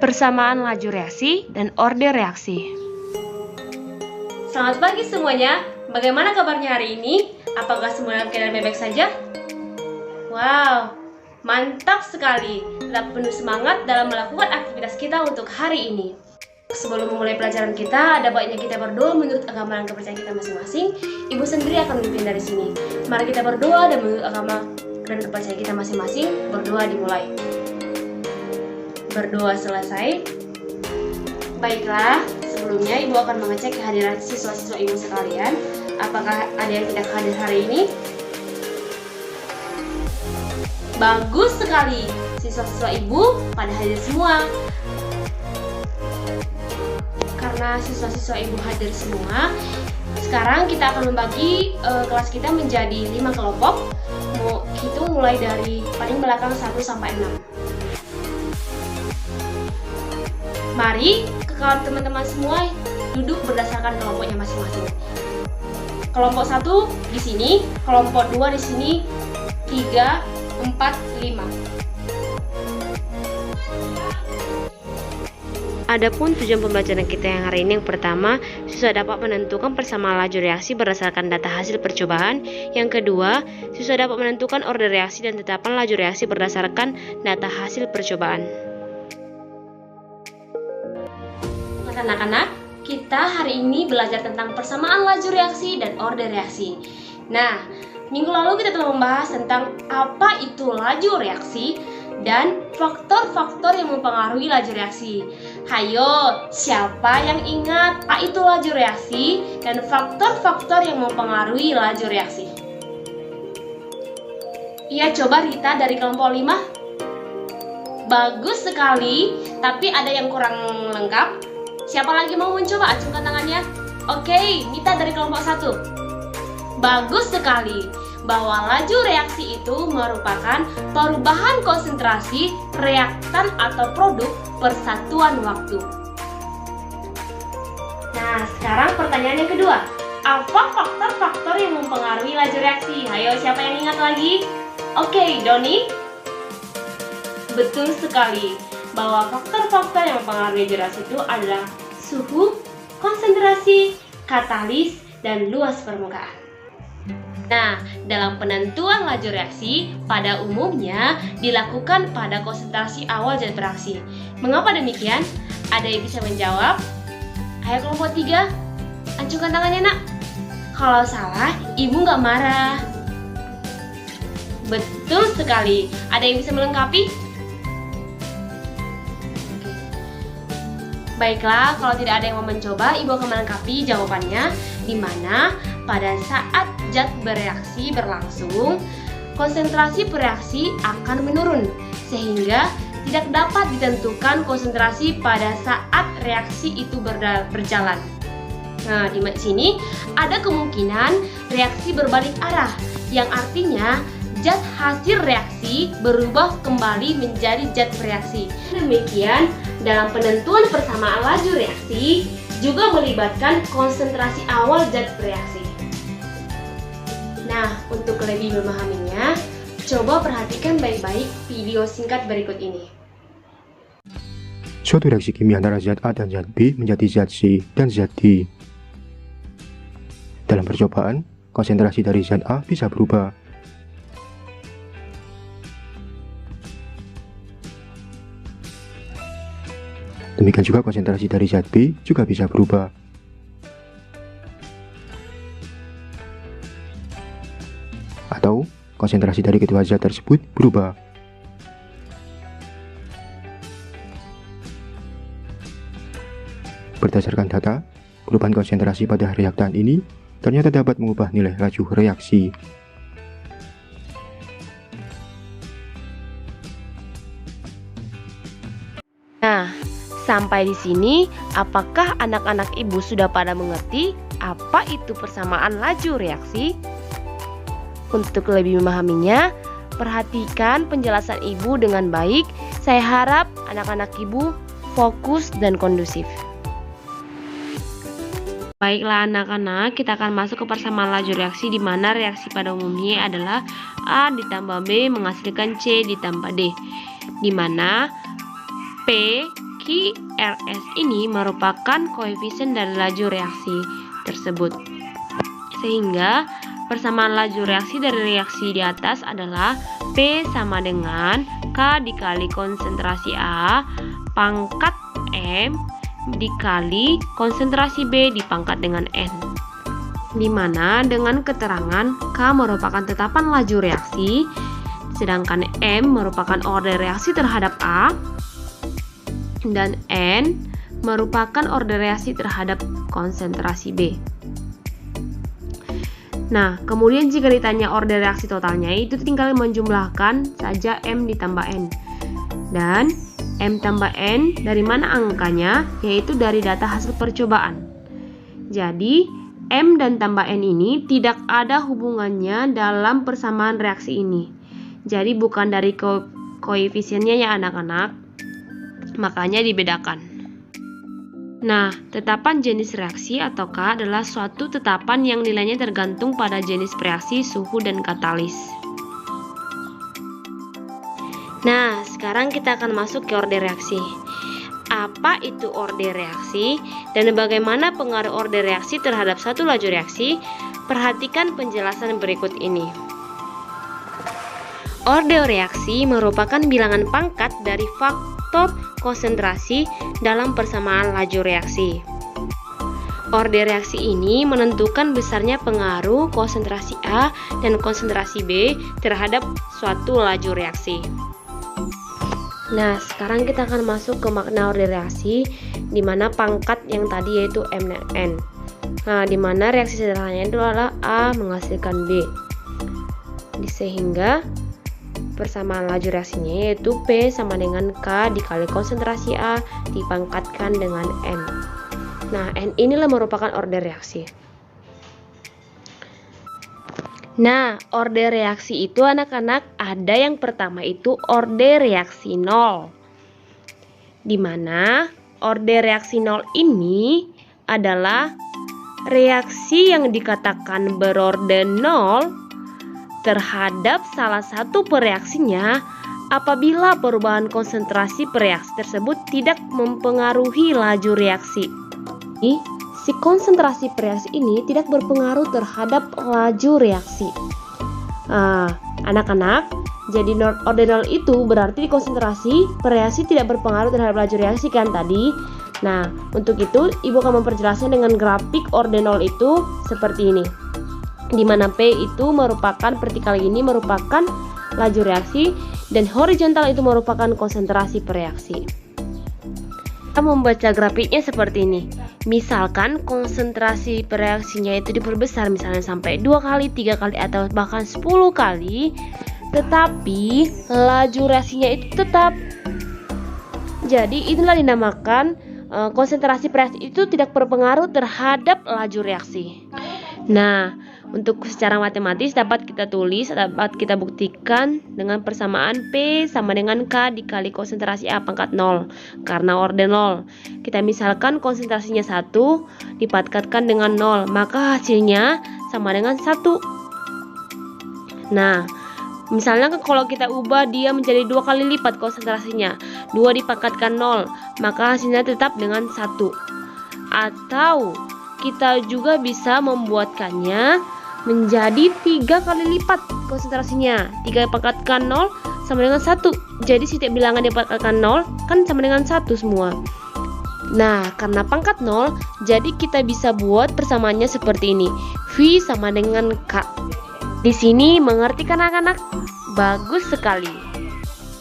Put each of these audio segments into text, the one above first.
persamaan laju reaksi dan order reaksi. Selamat pagi semuanya, bagaimana kabarnya hari ini? Apakah semua dalam keadaan baik-baik saja? Wow, mantap sekali, tetap penuh semangat dalam melakukan aktivitas kita untuk hari ini. Sebelum memulai pelajaran kita, ada baiknya kita berdoa menurut agama dan kepercayaan kita masing-masing. Ibu sendiri akan memimpin dari sini. Mari kita berdoa dan menurut agama dan kepercayaan kita masing-masing. Berdoa dimulai. Berdoa selesai. Baiklah, sebelumnya Ibu akan mengecek kehadiran siswa-siswa Ibu sekalian. Apakah ada yang tidak hadir hari ini? Bagus sekali, siswa-siswa Ibu pada hadir semua. Karena siswa-siswa Ibu hadir semua, sekarang kita akan membagi kelas kita menjadi 5 kelompok. Hitung mulai dari paling belakang 1 sampai 6. Mari kalau teman-teman semua duduk berdasarkan kelompoknya masing-masing. Kelompok 1 di sini, kelompok 2 di sini, 3, 4, 5. Adapun tujuan pembelajaran kita yang hari ini, yang pertama, siswa dapat menentukan persamaan laju reaksi berdasarkan data hasil percobaan. Yang kedua, siswa dapat menentukan order reaksi dan tetapan laju reaksi berdasarkan data hasil percobaan. Anak-anak, kita hari ini belajar tentang persamaan laju reaksi dan order reaksi. Nah, minggu lalu kita telah membahas tentang apa itu laju reaksi dan faktor-faktor yang mempengaruhi laju reaksi. Hayo, siapa yang ingat apa itu laju reaksi dan faktor-faktor yang mempengaruhi laju reaksi? Iya, coba Rita dari kelompok 5. Bagus sekali, tapi ada yang kurang lengkap. Siapa lagi mau mencoba? Acungkan tangannya. Oke, Nita dari kelompok 1. Bagus sekali, bahwa laju reaksi itu merupakan perubahan konsentrasi reaktan atau produk persatuan waktu. Nah, sekarang pertanyaan yang kedua. Apa faktor-faktor yang mempengaruhi laju reaksi? Ayo, siapa yang ingat lagi? Oke, Doni. Betul sekali, bahwa faktor-faktor yang mempengaruhi laju reaksi itu adalah suhu, konsentrasi, katalis, dan luas permukaan. Nah, dalam penentuan laju reaksi, pada umumnya dilakukan pada konsentrasi awal zat bereaksi. Mengapa demikian? Ada yang bisa menjawab? Ayo kelompok 3, acungkan tangannya nak. Kalau salah, ibu nggak marah. Betul sekali. Ada yang bisa melengkapi? Baiklah, kalau tidak ada yang mau mencoba, ibu akan melengkapi jawabannya, di mana pada saat zat bereaksi berlangsung, konsentrasi bereaksi akan menurun, sehingga tidak dapat ditentukan konsentrasi pada saat reaksi itu berjalan. Nah, di sini ada kemungkinan reaksi berbalik arah, yang artinya zat hasil reaksi berubah kembali menjadi zat bereaksi. Demikian, dalam penentuan persamaan laju reaksi juga melibatkan konsentrasi awal zat bereaksi. Nah, untuk lebih memahaminya, coba perhatikan baik-baik video singkat berikut ini. Suatu reaksi kimia antara zat A dan zat B menjadi zat C dan zat D. Dalam percobaan, konsentrasi dari zat A bisa berubah. Demikian juga konsentrasi dari zat B juga bisa berubah. Atau konsentrasi dari kedua zat tersebut berubah. Berdasarkan data, perubahan konsentrasi pada reaktan ini ternyata dapat mengubah nilai laju reaksi. Nah, sampai di sini, apakah anak-anak ibu sudah pada mengerti apa itu persamaan laju reaksi? Untuk lebih memahaminya, perhatikan penjelasan ibu dengan baik. Saya harap anak-anak ibu fokus dan kondusif. Baiklah anak-anak, kita akan masuk ke persamaan laju reaksi, di mana reaksi pada umumnya adalah A ditambah B menghasilkan C ditambah D, di mana P, Q, QRS ini merupakan koefisien dari laju reaksi tersebut. Sehingga persamaan laju reaksi dari reaksi di atas adalah P sama dengan K dikali konsentrasi A pangkat M dikali konsentrasi B dipangkat dengan N. Dimana dengan keterangan K merupakan tetapan laju reaksi, sedangkan M merupakan order reaksi terhadap A, dan N merupakan order reaksi terhadap konsentrasi B. Nah, kemudian jika ditanya order reaksi totalnya, itu tinggal menjumlahkan saja M ditambah N. Dan M tambah N dari mana angkanya? Yaitu dari data hasil percobaan. Jadi, M dan tambah N ini tidak ada hubungannya dalam persamaan reaksi ini. Jadi, bukan dari koefisiennya ya anak-anak. Makanya dibedakan. Nah, tetapan jenis reaksi atau K adalah suatu tetapan yang nilainya tergantung pada jenis reaksi, suhu, dan katalis. Nah, sekarang kita akan masuk ke order reaksi. Apa itu order reaksi dan bagaimana pengaruh order reaksi terhadap satu laju reaksi? Perhatikan penjelasan berikut ini. Order reaksi merupakan bilangan pangkat dari faktor konsentrasi dalam persamaan laju reaksi. Order reaksi ini menentukan besarnya pengaruh konsentrasi A dan konsentrasi B terhadap suatu laju reaksi. Nah, sekarang kita akan masuk ke makna order reaksi, di mana pangkat yang tadi yaitu M dan N. Nah, di mana reaksi sederhananya itu adalah A menghasilkan B. Sehingga persamaan laju reaksinya yaitu P sama dengan K dikali konsentrasi A dipangkatkan dengan N. Nah, N inilah merupakan order reaksi. Nah, order reaksi itu anak-anak ada yang pertama itu order reaksi 0. Di mana order reaksi 0 ini adalah reaksi yang dikatakan berorder 0 terhadap salah satu pereaksinya apabila perubahan konsentrasi pereaksi tersebut tidak mempengaruhi laju reaksi. Si konsentrasi pereaksi ini tidak berpengaruh terhadap laju reaksi. Anak-anak, jadi order 0 itu berarti konsentrasi pereaksi tidak berpengaruh terhadap laju reaksi kan tadi. Nah, untuk itu Ibu akan memperjelasnya dengan grafik order 0 itu seperti ini. Di mana P itu merupakan vertikal ini merupakan laju reaksi dan horizontal itu merupakan konsentrasi pereaksi. Kita membaca grafiknya seperti ini. Misalkan konsentrasi pereaksinya itu diperbesar misalnya sampai 2 kali, 3 kali atau bahkan 10 kali, tetapi laju reaksinya itu tetap. Jadi inilah dinamakan konsentrasi pereaksi itu tidak berpengaruh terhadap laju reaksi. Nah, untuk secara matematis dapat kita tulis, dapat kita buktikan dengan persamaan P sama dengan K dikali konsentrasi A pangkat 0 karena order 0. Kita misalkan konsentrasinya 1 dipangkatkan dengan 0, maka hasilnya sama dengan 1. Nah, misalnya kalau kita ubah dia menjadi 2 kali lipat konsentrasinya, 2 dipangkatkan 0, maka hasilnya tetap dengan 1. Atau kita juga bisa membuatkannya menjadi 3 kali lipat konsentrasinya. 3 dipangkatkan 0 sama dengan 1. Jadi setiap bilangan dipangkatkan 0 kan sama dengan 1 semua. Nah, karena pangkat 0, jadi kita bisa buat persamaannya seperti ini. V sama dengan K. Di sini mengerti kan anak-anak? Bagus sekali.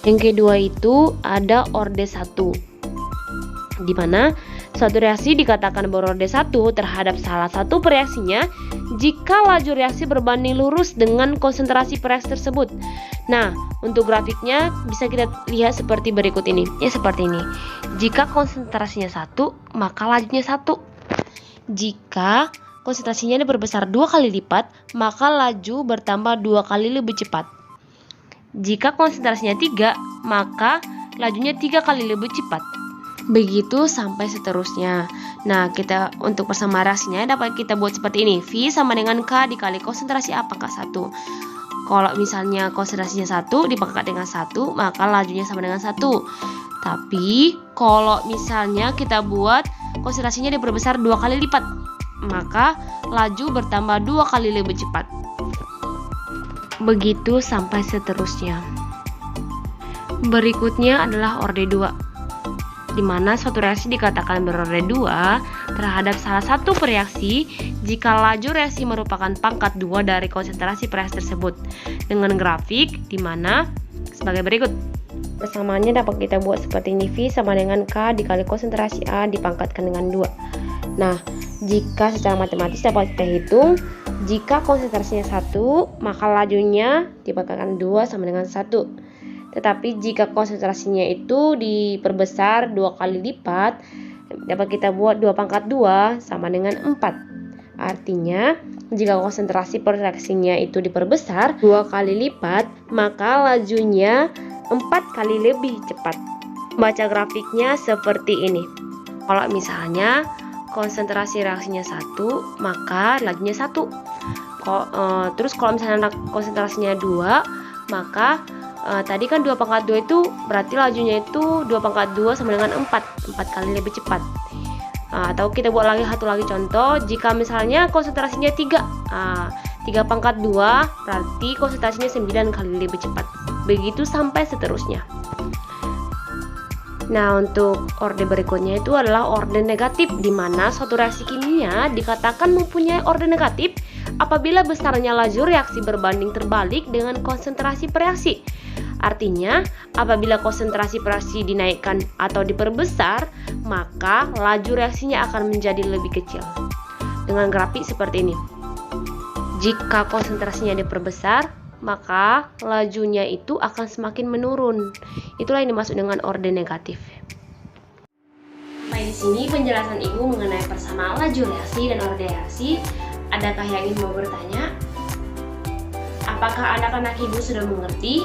Yang kedua itu ada order 1. Di mana suatu reaksi dikatakan berorder 1 terhadap salah satu pereaksinya jika laju reaksi berbanding lurus dengan konsentrasi pereaksi tersebut. Nah, untuk grafiknya bisa kita lihat seperti berikut ini. Ya, seperti ini. Jika konsentrasinya 1, maka lajunya 1. Jika konsentrasinya diperbesar 2 kali lipat, maka laju bertambah 2 kali lebih cepat. Jika konsentrasinya 3, maka lajunya 3 kali lebih cepat. Begitu sampai seterusnya. Nah, kita untuk persamaan reaksinya dapat kita buat seperti ini. V sama dengan K dikali konsentrasi A pangkat 1. Kalau misalnya konsentrasinya 1 dipangkat dengan 1, maka lajunya sama dengan 1. Tapi kalau misalnya kita buat konsentrasinya diperbesar 2 kali lipat, maka laju bertambah 2 kali lebih cepat. Begitu sampai seterusnya. Berikutnya adalah orde 2, di mana suatu reaksi dikatakan berorde 2 terhadap salah satu reaksi jika laju reaksi merupakan pangkat 2 dari konsentrasi reaksi tersebut, dengan grafik di mana sebagai berikut. Persamaannya dapat kita buat seperti ini, V sama dengan K dikali konsentrasi A dipangkatkan dengan 2. Nah, jika secara matematis dapat kita hitung, jika konsentrasinya 1, maka lajunya dipangkatkan 2 sama dengan 1. Tetapi jika konsentrasinya itu diperbesar 2 kali lipat, dapat kita buat 2 pangkat 2 sama dengan 4. Artinya, jika konsentrasi per reaksinya itu diperbesar 2 kali lipat, maka lajunya 4 kali lebih cepat. Baca grafiknya seperti ini. Kalau misalnya konsentrasi reaksinya 1, maka lajunya 1. Terus kalau misalnya konsentrasinya 2, maka tadi kan 2 pangkat 2 itu berarti lajunya itu 2 pangkat 2 sama dengan 4 kali lebih cepat. Atau kita buat lagi satu lagi contoh, jika misalnya konsentrasinya 3 pangkat 2 berarti konsentrasinya 9 kali lebih cepat. Begitu sampai seterusnya. Nah, untuk orde berikutnya itu adalah orde negatif, di mana suatu reaksi kimia dikatakan mempunyai orde negatif apabila besarnya laju reaksi berbanding terbalik dengan konsentrasi reaksi. Artinya, apabila konsentrasi reaksi dinaikkan atau diperbesar, maka laju reaksinya akan menjadi lebih kecil. Dengan grafik seperti ini. Jika konsentrasinya diperbesar, maka lajunya itu akan semakin menurun. Itulah yang dimaksud dengan orde negatif. Sampai di sini penjelasan Ibu mengenai persamaan laju reaksi dan orde reaksi. Adakah yang ingin mau bertanya? Apakah anak-anak Ibu sudah mengerti?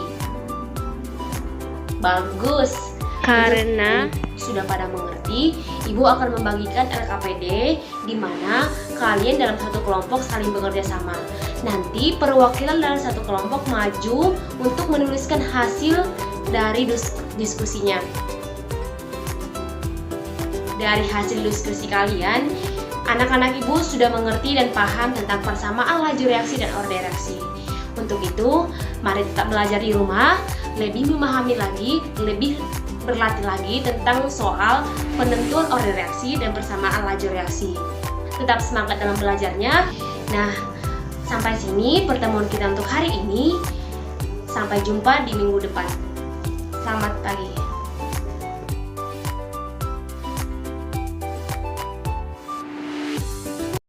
Bagus. Karena sudah pada mengerti, Ibu akan membagikan LKPD di mana kalian dalam satu kelompok saling bekerja sama. Nanti perwakilan dalam satu kelompok maju untuk menuliskan hasil dari diskusinya. Dari hasil diskusi kalian, anak-anak Ibu sudah mengerti dan paham tentang persamaan laju reaksi dan orde reaksi. Untuk itu, mari tetap belajar di rumah, lebih memahami lagi, lebih berlatih lagi tentang soal penentuan orde reaksi dan persamaan laju reaksi. Tetap semangat dalam belajarnya. Nah, sampai sini pertemuan kita untuk hari ini. Sampai jumpa di minggu depan. Selamat pagi.